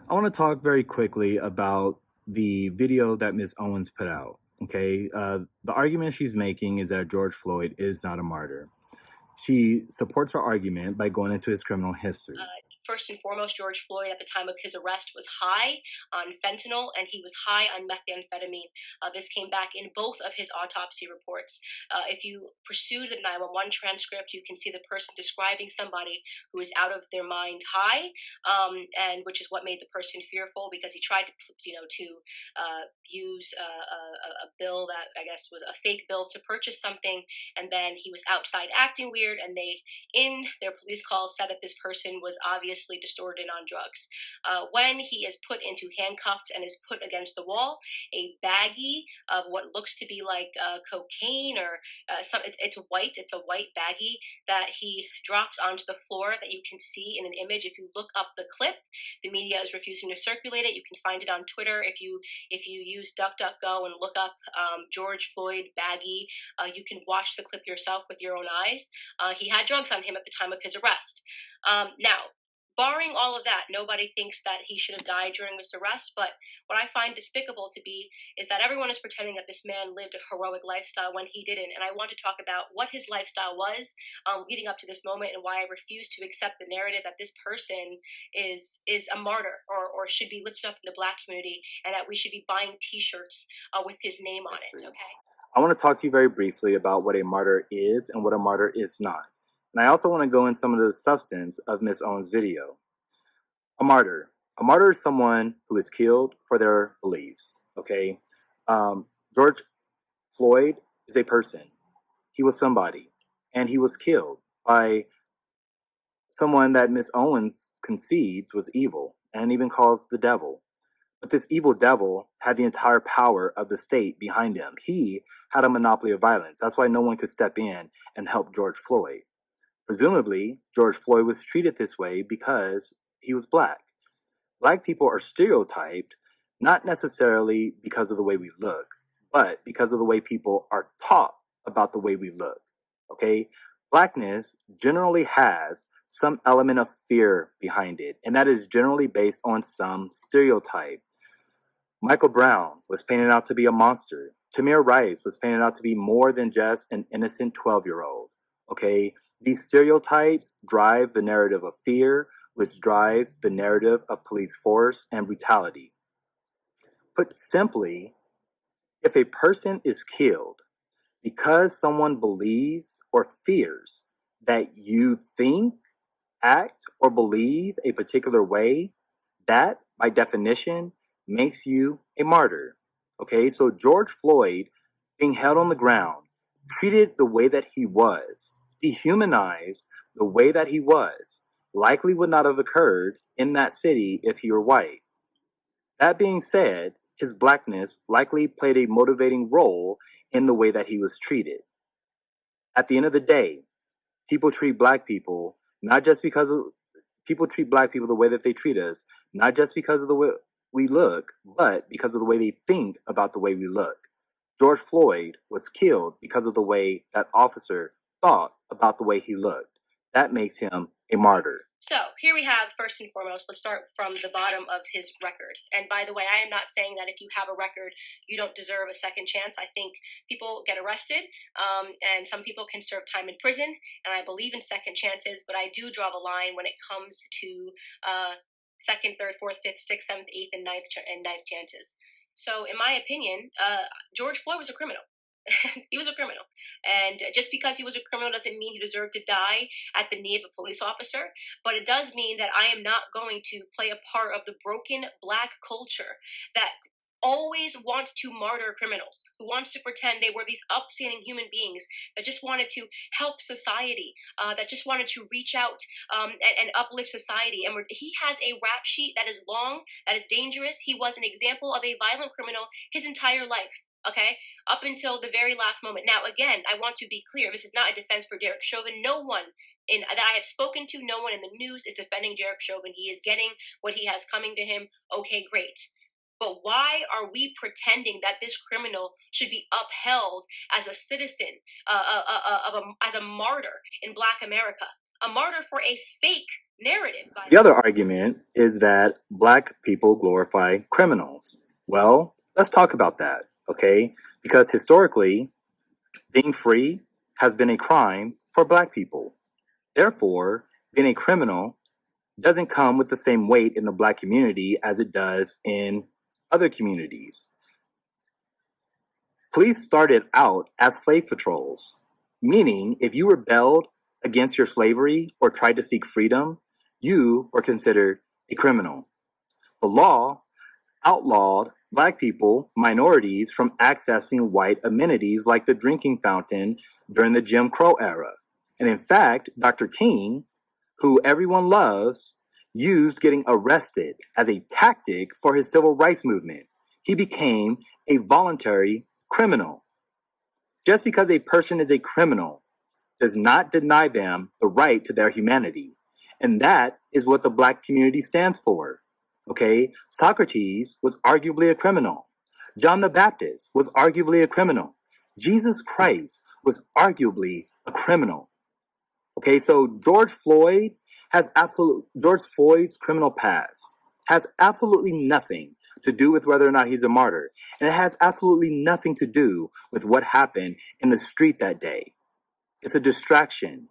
I want to talk very quickly about the video that Ms. Owens put out. Okay. The argument she's making is that George Floyd is not a martyr. She supports her argument by going into his criminal history. First and foremost, George Floyd at the time of his arrest was high on fentanyl and he was high on methamphetamine. This came back in both of his autopsy reports. If you pursue the 911 transcript, you can see the person describing somebody who is out of their mind high, and which is what made the person fearful because he tried to, use a bill that I guess was a fake bill to purchase something, and then he was outside acting weird, and they in their police call said that this person was obviously distorted on drugs. When he is put into handcuffs and is put against the wall, a baggie of what looks to be like cocaine or it's white. It's a white baggie that he drops onto the floor that you can see in an image. If you look up the clip, the media is refusing to circulate it. You can find it on Twitter. If you use DuckDuckGo and look up George Floyd baggie, you can watch the clip yourself with your own eyes. He had drugs on him at the time of his arrest. Now, barring all of that, nobody thinks that he should have died during this arrest. But what I find despicable to be is that everyone is pretending that this man lived a heroic lifestyle when he didn't. And I want to talk about what his lifestyle was leading up to this moment and why I refuse to accept the narrative that this person is a martyr or should be lifted up in the Black community and that we should be buying T-shirts with his name on it. Okay. I want to talk to you very briefly about what a martyr is and what a martyr is not. And I also want to go in some of the substance of Ms. Owens' video. A martyr. A martyr is someone who is killed for their beliefs. Okay. George Floyd is a person. He was somebody, and he was killed by someone that Miss Owens concedes was evil and even calls the devil. But this evil devil had the entire power of the state behind him. He had a monopoly of violence. That's why no one could step in and help George Floyd. Presumably, George Floyd was treated this way because he was black. Black people are stereotyped not necessarily because of the way we look, but because of the way people are taught about the way we look. Okay? Blackness generally has some element of fear behind it, and that is generally based on some stereotype. Michael Brown was painted out to be a monster. Tamir Rice was painted out to be more than just an innocent 12-year-old. Okay? These stereotypes drive the narrative of fear, which drives the narrative of police force and brutality. Put simply, if a person is killed because someone believes or fears that you think, act, or believe a particular way, that, by definition, makes you a martyr. Okay, so George Floyd being held on the ground, treated the way that he was, dehumanized the way that he was, likely would not have occurred in that city if he were white. That being said, his blackness likely played a motivating role in the way that he was treated. At the end of the day, people treat black people not just because of people treat black people the way that they treat us, not just because of the way we look, but because of the way they think about the way we look. George Floyd was killed because of the way that officer thought about the way he looked. That makes him a martyr. So here we have, first and foremost, let's start from the bottom of his record. And by the way, I am not saying that if you have a record, you don't deserve a second chance. I think people get arrested, and some people can serve time in prison, and I believe in second chances, but I do draw the line when it comes to second, third, fourth, fifth, sixth, seventh, eighth, and ninth chances. So in my opinion, George Floyd was a criminal. He was a criminal. And just because he was a criminal doesn't mean he deserved to die at the knee of a police officer. But it does mean that I am not going to play a part of the broken black culture that always wants to martyr criminals, who wants to pretend they were these upstanding human beings that just wanted to help society, that just wanted to reach out and uplift society. And he has a rap sheet that is long, that is dangerous. He was an example of a violent criminal his entire life. Okay, up until the very last moment. Now, again, I want to be clear. This is not a defense for Derek Chauvin. No one that I have spoken to, no one in the news is defending Derek Chauvin. He is getting what he has coming to him. Okay, great. But why are we pretending that this criminal should be upheld as a citizen, as a martyr in Black America? A martyr for a fake narrative. The other argument is that Black people glorify criminals. Well, let's talk about that, okay? Because historically, being free has been a crime for Black people. Therefore, being a criminal doesn't come with the same weight in the Black community as it does in other communities. Police started out as slave patrols, meaning if you rebelled against your slavery or tried to seek freedom, you were considered a criminal. The law outlawed Black people, minorities, from accessing white amenities like the drinking fountain during the Jim Crow era. And in fact, Dr. King, who everyone loves, used getting arrested as a tactic for his civil rights movement. He became a voluntary criminal. Just because a person is a criminal does not deny them the right to their humanity. And that is what the Black community stands for. Okay? Socrates was arguably a criminal. John the Baptist was arguably a criminal. Jesus Christ was arguably a criminal. Okay, so George Floyd's criminal past has absolutely nothing to do with whether or not he's a martyr. And it has absolutely nothing to do with what happened in the street that day. It's a distraction.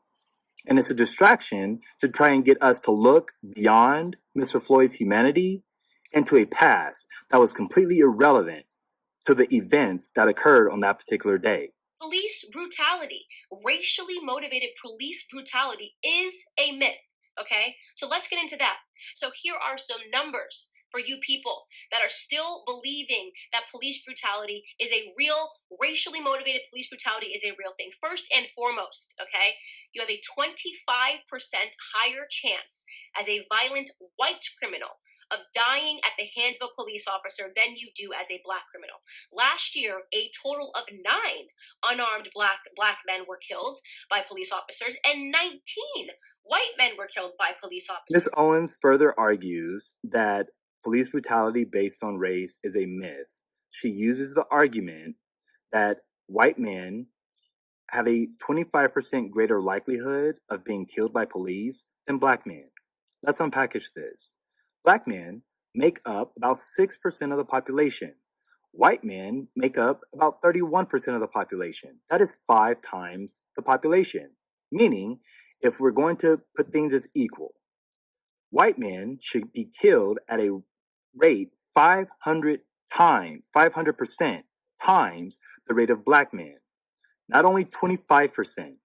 And it's a distraction to try and get us to look beyond Mr. Floyd's humanity into a past that was completely irrelevant to the events that occurred on that particular day. Police brutality, racially motivated police brutality, is a myth. Okay, so let's get into that. So here are some numbers for you people that are still believing that police brutality is a real, racially motivated police brutality is a real thing. First and foremost, okay, you have a 25% higher chance as a violent white criminal of dying at the hands of a police officer than you do as a Black criminal. Last year, a total of 9 unarmed black men were killed by police officers, and 19 white men were killed by police officers. Ms. Owens further argues that police brutality based on race is a myth. She uses the argument that white men have a 25% greater likelihood of being killed by police than Black men. Let's unpackage this. Black men make up about 6% of the population. White men make up about 31% of the population. That is 5 times the population. Meaning, if we're going to put things as equal, white men should be killed at a rate 500% times the rate of Black men. Not only 25%.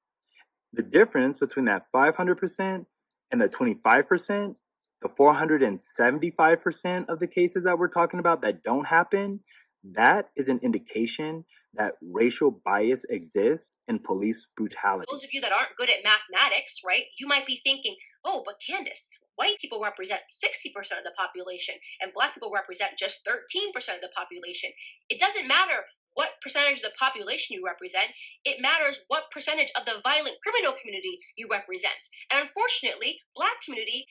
The difference between that 500% and the 25%, the 475% of the cases that we're talking about that don't happen, that is an indication that racial bias exists in police brutality. Those of you that aren't good at mathematics, right, you might be thinking, oh, but Candace, white people represent 60% of the population and Black people represent just 13% of the population. It doesn't matter what percentage of the population you represent. It matters what percentage of the violent criminal community you represent. And unfortunately, Black community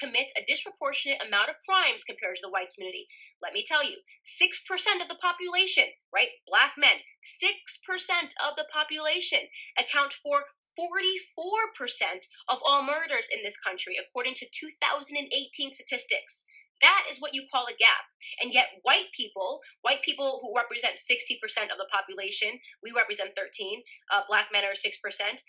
commits a disproportionate amount of crimes compared to the white community. Let me tell you, 6% of the population, right, Black men, 6% of the population account for 44% of all murders in this country, according to 2018 statistics. That is what you call a gap. And yet white people who represent 60% of the population, we represent 13, Black men are 6%,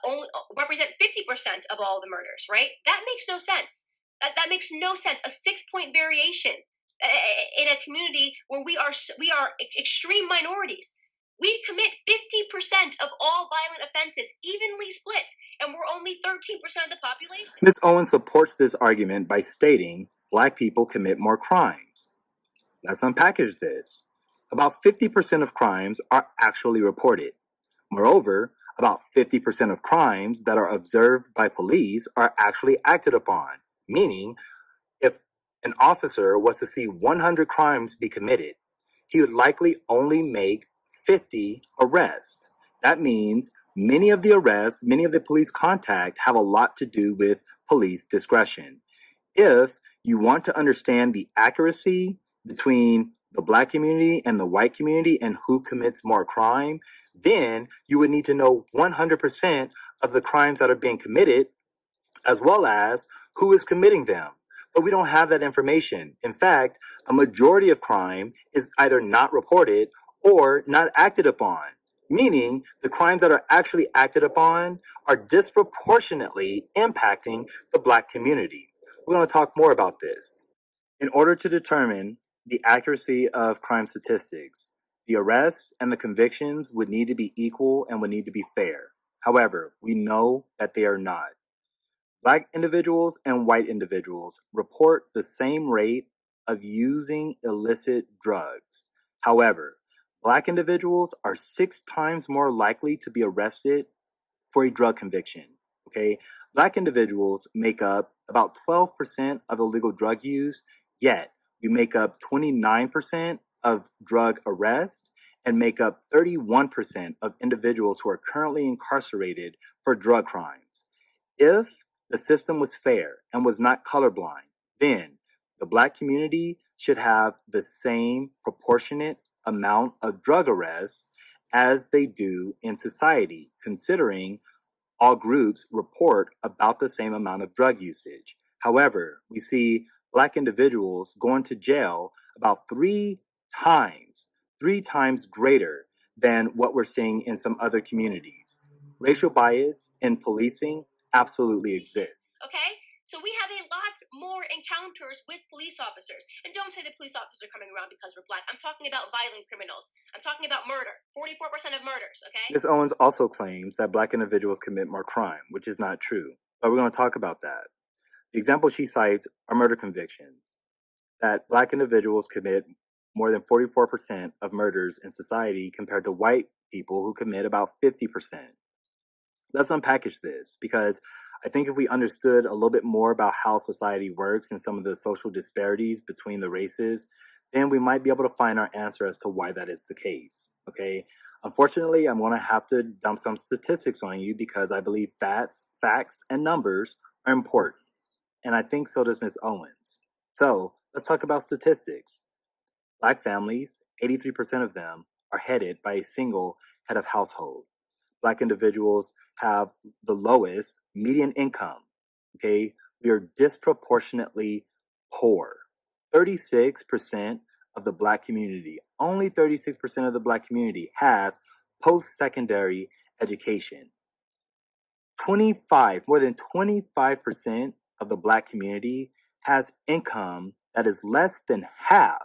only represent 50% of all the murders, right? That makes no sense. That makes no sense. A 6-point variation in a community where we are extreme minorities. We commit 50% of all violent offenses, evenly split, and we're only 13% of the population. Ms. Owens supports this argument by stating Black people commit more crimes. Let's unpackage this. About 50% of crimes are actually reported. Moreover, about 50% of crimes that are observed by police are actually acted upon, meaning if an officer was to see 100 crimes be committed, he would likely only make 50 arrests. That means many of the arrests, many of the police contact have a lot to do with police discretion. If you want to understand the accuracy between the Black community and the white community and who commits more crime, then you would need to know 100% of the crimes that are being committed as well as who is committing them. But we don't have that information. In fact, a majority of crime is either not reported or not acted upon, meaning the crimes that are actually acted upon are disproportionately impacting the Black community. We're going to talk more about this. In order to determine the accuracy of crime statistics, the arrests and the convictions would need to be equal and would need to be fair. However, we know that they are not. Black individuals and white individuals report the same rate of using illicit drugs. However, Black individuals are 6 times more likely to be arrested for a drug conviction. Okay, Black individuals make up about 12% of illegal drug use, yet we make up 29% of drug arrests and make up 31% of individuals who are currently incarcerated for drug crimes. If the system was fair and was not colorblind, then the Black community should have the same proportionate amount of drug arrests as they do in society, considering all groups report about the same amount of drug usage. However, we see Black individuals going to jail about times, 3 times greater than what we're seeing in some other communities. Racial bias in policing absolutely exists. Okay? So we have a lot more encounters with police officers. And don't say the police officers are coming around because we're Black. I'm talking about violent criminals. I'm talking about murder. 44% of murders, okay? Ms. Owens also claims that Black individuals commit more crime, which is not true. But we're going to talk about that. The example she cites are murder convictions, that Black individuals commit more than 44% of murders in society compared to white people who commit about 50%. Let's unpackage this, because I think if we understood a little bit more about how society works and some of the social disparities between the races, then we might be able to find our answer as to why that is the case. Okay. Unfortunately, I'm going to have to dump some statistics on you because I believe facts, and numbers are important. And I think so does Ms. Owens. So let's talk about statistics. Black families, 83% of them are headed by a single head of household. Black individuals have the lowest median income. Okay, we are disproportionately poor. 36% of the Black community, only 36% of the Black community has post-secondary education. More than 25% of the Black community has income that is less than half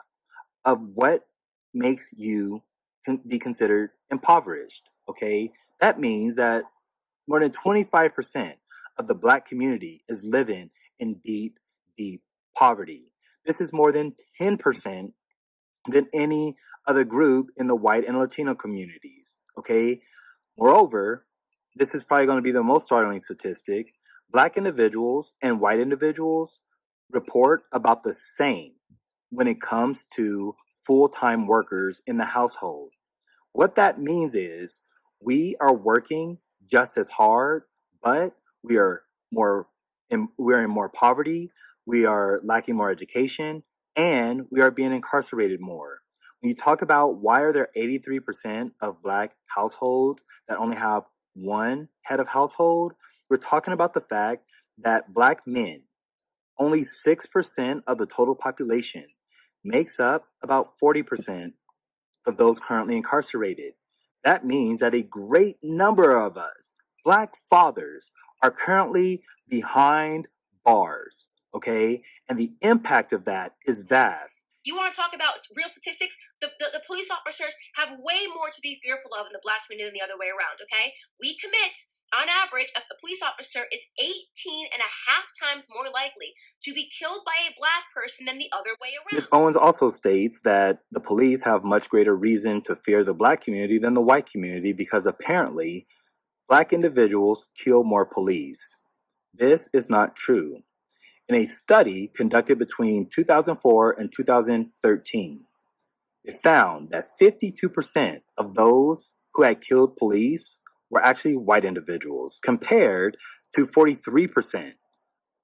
of what makes you be considered impoverished. Okay, that means that more than 25% of the Black community is living in deep, deep poverty. This is more than 10% than any other group in the white and Latino communities. Okay, moreover, this is probably going to be the most startling statistic. Black individuals and white individuals report about the same when it comes to full-time workers in the household. What that means is we are working just as hard, but we're in more poverty, we are lacking more education, and we are being incarcerated more. When you talk about why are there 83% of Black households that only have one head of household, we're talking about the fact that Black men, only 6% of the total population, makes up about 40% of those currently incarcerated. That means that a great number of us, Black fathers, are currently behind bars, okay? And the impact of that is vast. You want to talk about real statistics? The police officers have way more to be fearful of in the Black community than the other way around, okay? We commit, on average, a police officer is 18 and a half times more likely to be killed by a Black person than the other way around. Ms. Owens also states that the police have much greater reason to fear the Black community than the white community because apparently Black individuals kill more police. This is not true. In a study conducted between 2004 and 2013, it found that 52% of those who had killed police were actually white individuals, compared to 43%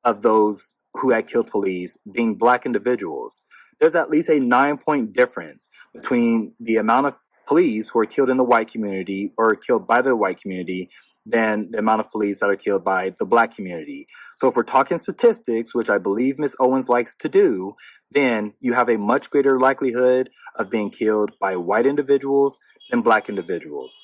of those who had killed police being Black individuals. There's at least a 9-point difference between the amount of police who are killed in the white community or killed by the white community than the amount of police that are killed by the Black community. So if we're talking statistics, which I believe Ms. Owens likes to do, then you have a much greater likelihood of being killed by white individuals than Black individuals.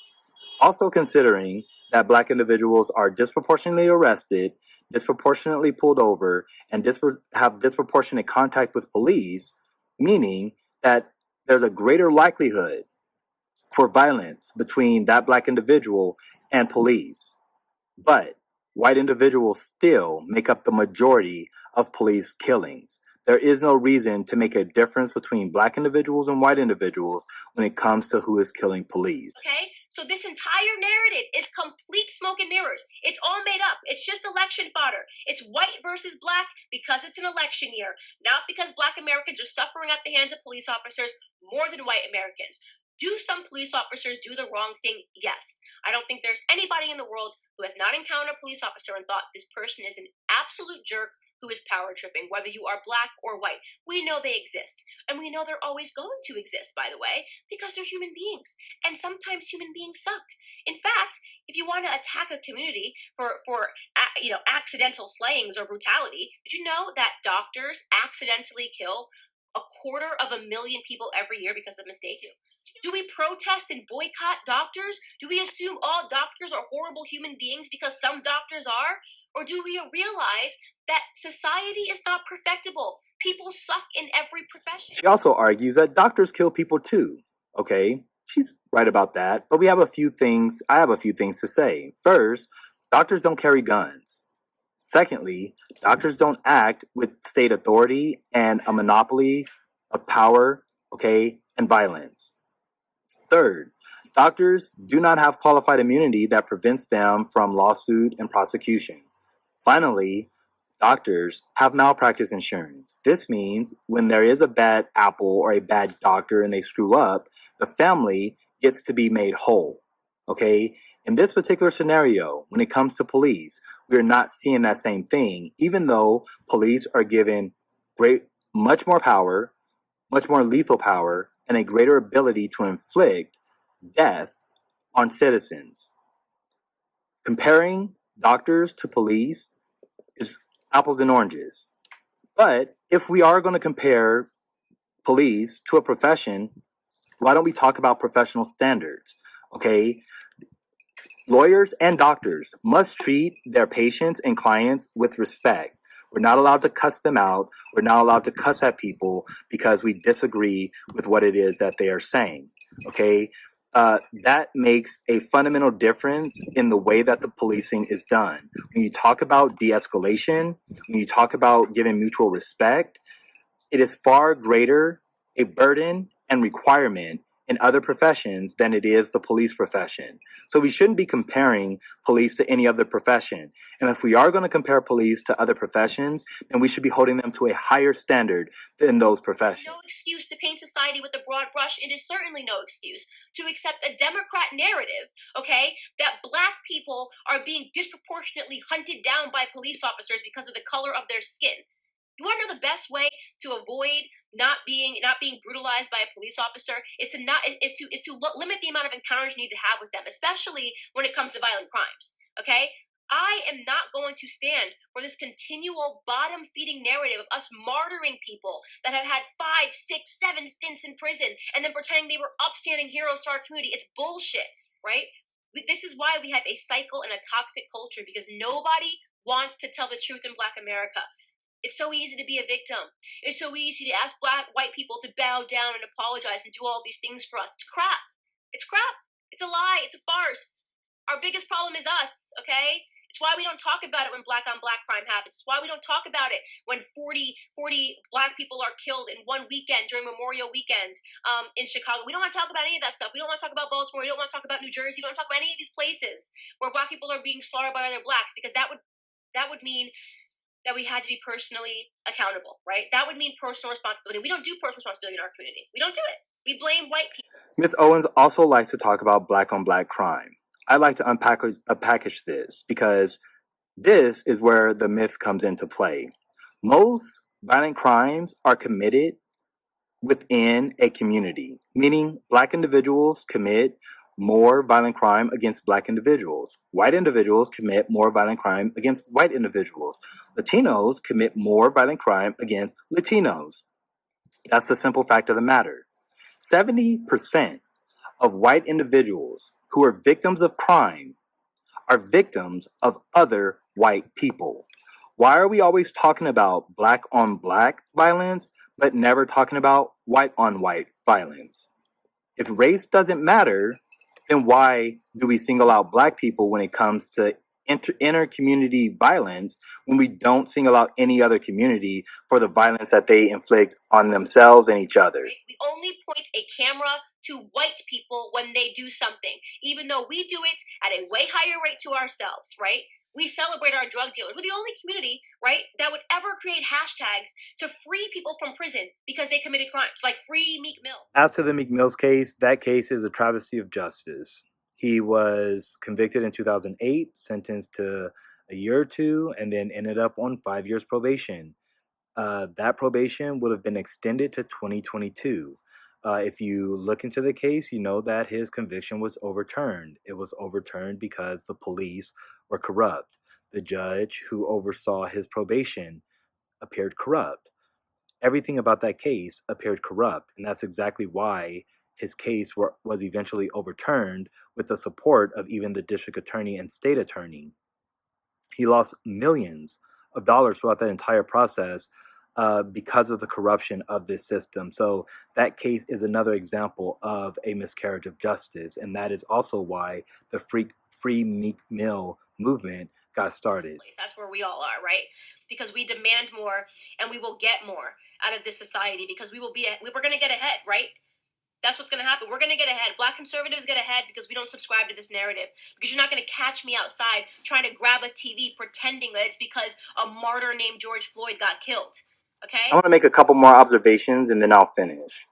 Also considering that Black individuals are disproportionately arrested, disproportionately pulled over, and have disproportionate contact with police, meaning that there's a greater likelihood for violence between that Black individual and police. But white individuals still make up the majority of police killings. There is no reason to make a difference between Black individuals and white individuals when it comes to who is killing police. Okay, so this entire narrative is complete smoke and mirrors. It's all made up. It's just election fodder. It's white versus Black because it's an election year, not because Black Americans are suffering at the hands of police officers more than white Americans. Do some police officers do the wrong thing? Yes. I don't think there's anybody in the world who has not encountered a police officer and thought this person is an absolute jerk who is power tripping, whether you are Black or white. We know they exist. And we know they're always going to exist, by the way, because they're human beings. And sometimes human beings suck. In fact, if you want to attack a community for accidental slayings or brutality, did you know that doctors accidentally kill 250,000 people every year because of mistakes? Do we protest and boycott doctors? Do we assume all doctors are horrible human beings because some doctors are? Or do we realize that society is not perfectible? People suck in every profession. She also argues that doctors kill people too. Okay, she's right about that, but I have a few things to say. First, doctors don't carry guns. Secondly, doctors don't act with state authority and a monopoly of power, okay, and violence. Third, doctors do not have qualified immunity that prevents them from lawsuit and prosecution. Finally, doctors have malpractice insurance. This means when there is a bad apple or a bad doctor and they screw up, the family gets to be made whole. Okay? In this particular scenario, when it comes to police, we're not seeing that same thing, even though police are given much more power, much more lethal power, and a greater ability to inflict death on citizens. Comparing doctors to police is apples and oranges. But if we are going to compare police to a profession, why don't we talk about professional standards? Okay? Lawyers and doctors must treat their patients and clients with respect. We're not allowed to cuss them out. We're not allowed to cuss at people because we disagree with what it is that they are saying. Okay? That makes a fundamental difference in the way that the policing is done. When you talk about de-escalation, when you talk about giving mutual respect, it is far greater a burden and requirement in other professions than it is the police profession. So we shouldn't be comparing police to any other profession. And if we are going to compare police to other professions, then we should be holding them to a higher standard than those professions. There's no excuse to paint society with a broad brush. It is certainly no excuse to accept a Democrat narrative, okay, that Black people are being disproportionately hunted down by police officers because of the color of their skin. You want to know the best way to avoid not being brutalized by a police officer is to limit the amount of encounters you need to have with them, especially when it comes to violent crimes. Okay, I am not going to stand for this continual bottom-feeding narrative of us martyring people that have had 5, 6, 7 stints in prison and then pretending they were upstanding heroes to our community. It's bullshit, right? This is why we have a cycle and a toxic culture, because nobody wants to tell the truth in Black America. It's so easy to be a victim. It's so easy to ask white people to bow down and apologize and do all these things for us. It's crap. It's crap. It's a lie. It's a farce. Our biggest problem is us, okay? It's why we don't talk about it when Black on Black crime happens. It's why we don't talk about it when 40 Black people are killed in one weekend during Memorial Weekend in Chicago. We don't want to talk about any of that stuff. We don't want to talk about Baltimore. We don't want to talk about New Jersey. We don't want to talk about any of these places where Black people are being slaughtered by other Blacks, because that would mean that we had to be personally accountable, right? That would mean personal responsibility. We don't do personal responsibility in our community. We don't do it. We blame white people. Ms. Owens also likes to talk about Black on Black crime. I like to unpackage this because this is where the myth comes into play. Most violent crimes are committed within a community, meaning Black individuals commit more violent crime against black individuals. White individuals commit more violent crime against white individuals. Latinos commit more violent crime against Latinos. That's the simple fact of the matter. 70% of white individuals who are victims of crime are victims of other white people. Why are we always talking about black on black violence, but never talking about white on white violence? If race doesn't matter, then why do we single out black people when it comes to inter-community violence when we don't single out any other community for the violence that they inflict on themselves and each other? We only point a camera to white people when they do something, even though we do it at a way higher rate to ourselves, right? We celebrate our drug dealers. We're the only community, right, that would ever create hashtags to free people from prison because they committed crimes, like free Meek Mill. As to the Meek Mill's case, that case is a travesty of justice. He was convicted in 2008, sentenced to a year or two, and then ended up on 5 years probation. That probation would have been extended to 2022. If you look into the case, you know that his conviction was overturned. It was overturned because the police were corrupt. The judge who oversaw his probation appeared corrupt. Everything about that case appeared corrupt, and that's exactly why his case was eventually overturned with the support of even the district attorney and state attorney. He lost millions of dollars throughout that entire process because of the corruption of this system. So that case is another example of a miscarriage of justice, and that is also why the Free Meek Mill movement got started. That's where we all are, right? Because we demand more, and we will get more out of this society because we're going to get ahead, right? That's what's going to happen. We're going to get ahead. Black conservatives get ahead because we don't subscribe to this narrative. Because you're not going to catch me outside trying to grab a TV pretending that it's because a martyr named George Floyd got killed. Okay? I want to make a couple more observations and then I'll finish.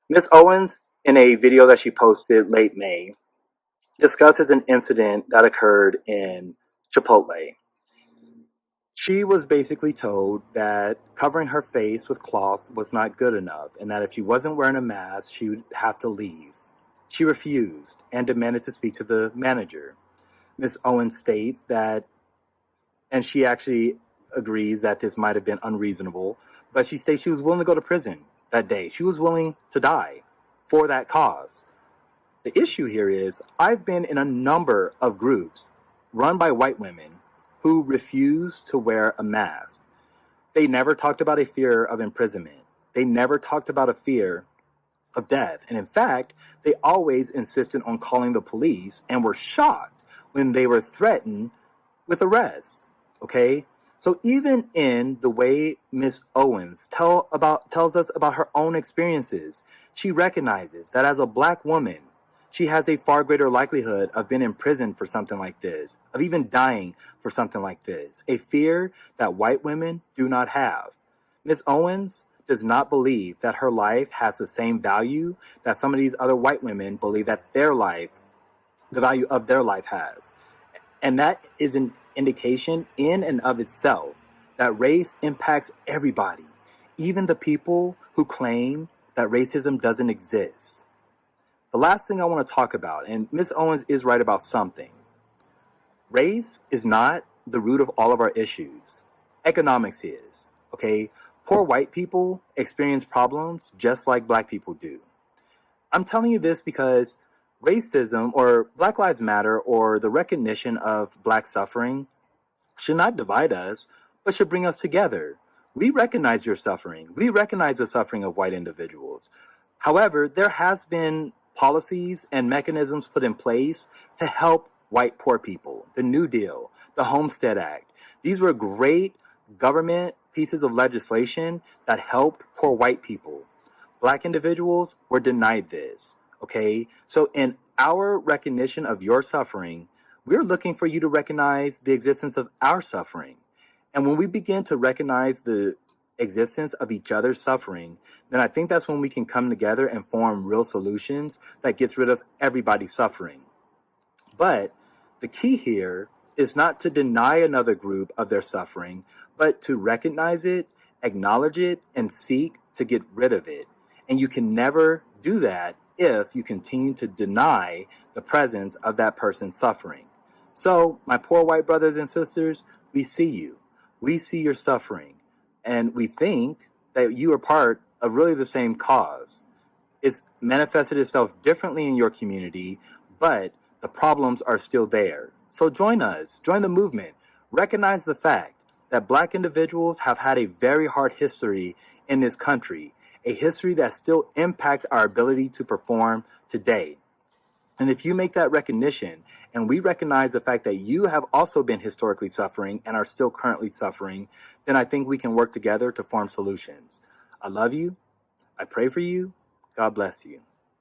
Ms. Owens, in a video that she posted late May, discusses an incident that occurred in Chipotle. She was basically told that covering her face with cloth was not good enough and that if she wasn't wearing a mask, she would have to leave. She refused and demanded to speak to the manager. Ms. Owens states that, and she actually agrees that this might have been unreasonable, but she states she was willing to go to prison that day. She was willing to die for that cause. The issue here is I've been in a number of groups run by white women who refuse to wear a mask. They never talked about a fear of imprisonment. They never talked about a fear of death. And in fact, they always insisted on calling the police and were shocked when they were threatened with arrest. Okay? So even in the way Ms. Owens tells us about her own experiences, she recognizes that as a black woman, she has a far greater likelihood of being in prison for something like this, of even dying for something like this, a fear that white women do not have. Ms. Owens does not believe that her life has the same value that some of these other white women believe that their life, the value of their life has. And that is an indication in and of itself that race impacts everybody, even the people who claim that racism doesn't exist. The last thing I want to talk about, and Ms. Owens is right about something. Race is not the root of all of our issues. Economics is, okay? Poor white people experience problems just like black people do. I'm telling you this because racism or Black Lives Matter or the recognition of black suffering should not divide us, but should bring us together. We recognize your suffering. We recognize the suffering of white individuals. However, there has been policies and mechanisms put in place to help white poor people. The New Deal, the Homestead Act. These were great government pieces of legislation that helped poor white people. Black individuals were denied this, okay? So in our recognition of your suffering, we're looking for you to recognize the existence of our suffering. And when we begin to recognize the existence of each other's suffering, then I think that's when we can come together and form real solutions that gets rid of everybody's suffering. But the key here is not to deny another group of their suffering, but to recognize it, acknowledge it, and seek to get rid of it. And you can never do that if you continue to deny the presence of that person's suffering. So, my poor white brothers and sisters, we see you. We see your suffering. And we think that you are part of really the same cause. It's manifested itself differently in your community, but the problems are still there. So join us, join the movement. Recognize the fact that Black individuals have had a very hard history in this country, a history that still impacts our ability to perform today. And if you make that recognition, and we recognize the fact that you have also been historically suffering and are still currently suffering, then I think we can work together to form solutions. I love you. I pray for you. God bless you.